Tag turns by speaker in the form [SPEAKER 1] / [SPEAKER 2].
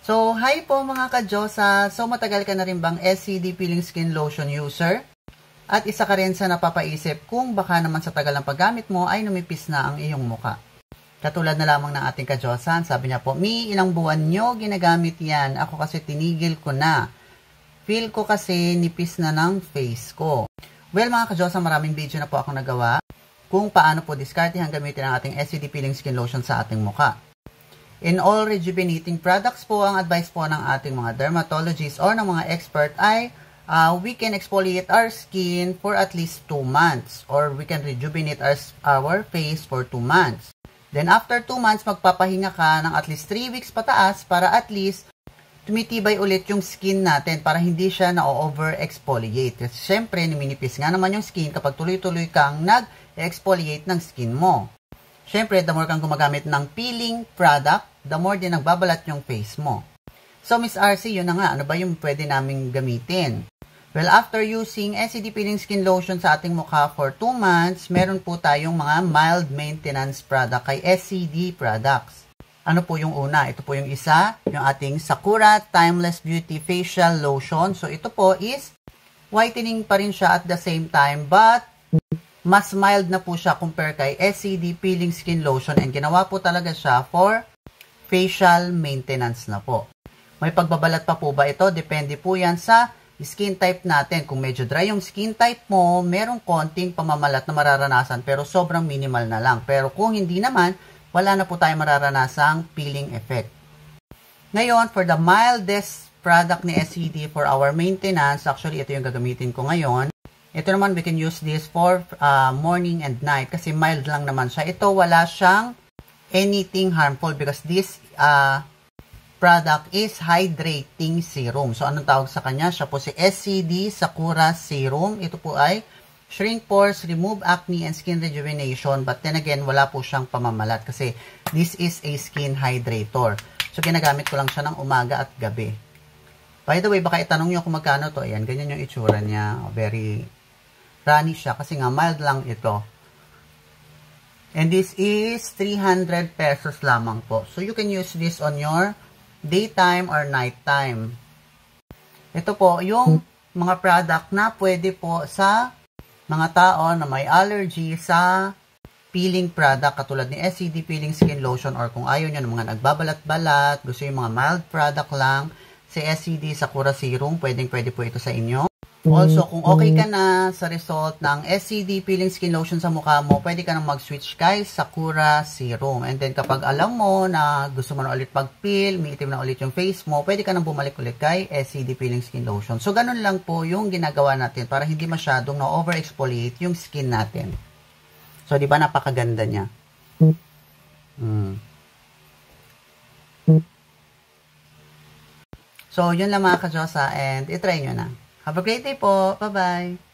[SPEAKER 1] So, hi po mga ka-Diyosa. So, matagal ka na rin bang SCD Peeling Skin Lotion user? At isa ka rin sa napapaisip kung baka naman sa tagal ng paggamit mo ay numipis na ang iyong muka. Katulad na lamang ng ating ka-Diyosa, sabi niya po, ilang buwan nyo ginagamit yan. Ako kasi tinigil ko na. Feel ko kasi nipis na ng face ko. Well mga ka-Diyosa, maraming video na po ako nagawa kung paano po diskartehan gamitin ang ating SCD Peeling Skin Lotion sa ating muka. In all rejuvenating products po, ang advice po ng ating mga dermatologists or ng mga expert ay we can exfoliate our skin for at least 2 months or we can rejuvenate our face for 2 months. Then after 2 months, magpapahinga ka ng at least 3 weeks pataas para at least tumitibay ulit yung skin natin para hindi siya na-over-exfoliate. Kasi syempre, numinipis nga naman yung skin kapag tuloy-tuloy kang nag-exfoliate ng skin mo. Syempre, the more kang gumagamit ng peeling product, the more din nagbabalat yung face mo. So, Miss RC, yun na nga. Ano ba yung pwede naming gamitin? Well, after using SCD Peeling Skin Lotion sa ating mukha for 2 months, meron po tayong mga mild maintenance product kay SCD products. Ano po yung una? Ito po yung isa, yung ating Sakura Timeless Beauty Facial Lotion. So, ito po is whitening pa rin siya at the same time, but mas mild na po siya compare kay SCD Peeling Skin Lotion and ginawa po talaga siya for facial maintenance na po. May pagbabalat pa po ba ito? Depende po yan sa skin type natin. Kung medyo dry yung skin type mo, merong konting pamamalat na mararanasan pero sobrang minimal na lang. Pero kung hindi naman, wala na po tayo mararanasang peeling effect. Ngayon, for the mildest product ni SCD for our maintenance, actually ito yung gagamitin ko ngayon. Ito naman, we can use this for morning and night kasi mild lang naman siya. Ito, wala siyang anything harmful because this product is hydrating serum. So, anong tawag sa kanya? Siya po si SCD Sakura Serum. Ito po ay shrink pores, remove acne, and skin rejuvenation. But then again, wala po siyang pamamalat kasi this is a skin hydrator. So, ginagamit ko lang siya ng umaga at gabi. By the way, baka itanong nyo kung magkano to. Ayan, ganyan yung itsura niya. Very runny siya kasi nga mild lang ito. And this is 300 pesos lamang po. So, you can use this on your daytime or nighttime. Ito po, yung mga product na pwede po sa mga tao na may allergy sa peeling product katulad ni SCD Peeling Skin Lotion or kung ayaw nyo ng mga nagbabalat-balat, gusto yung mga mild product lang, si SCD Sakura Serum, pwede po ito sa inyo. Also, kung okay ka na sa result ng SCD Peeling Skin Lotion sa mukha mo, pwede ka nang mag-switch kay Sakura Serum. And then, kapag alam mo na gusto mo na ulit pag-peel, umiitim na ulit yung face mo, pwede ka nang bumalik ulit kay SCD Peeling Skin Lotion. So, ganun lang po yung ginagawa natin para hindi masyadong na-over-exfoliate yung skin natin. So, di ba napakaganda niya? So, yun lang mga ka-Diyosa and itry nyo na. Have a great day po. Bye-bye.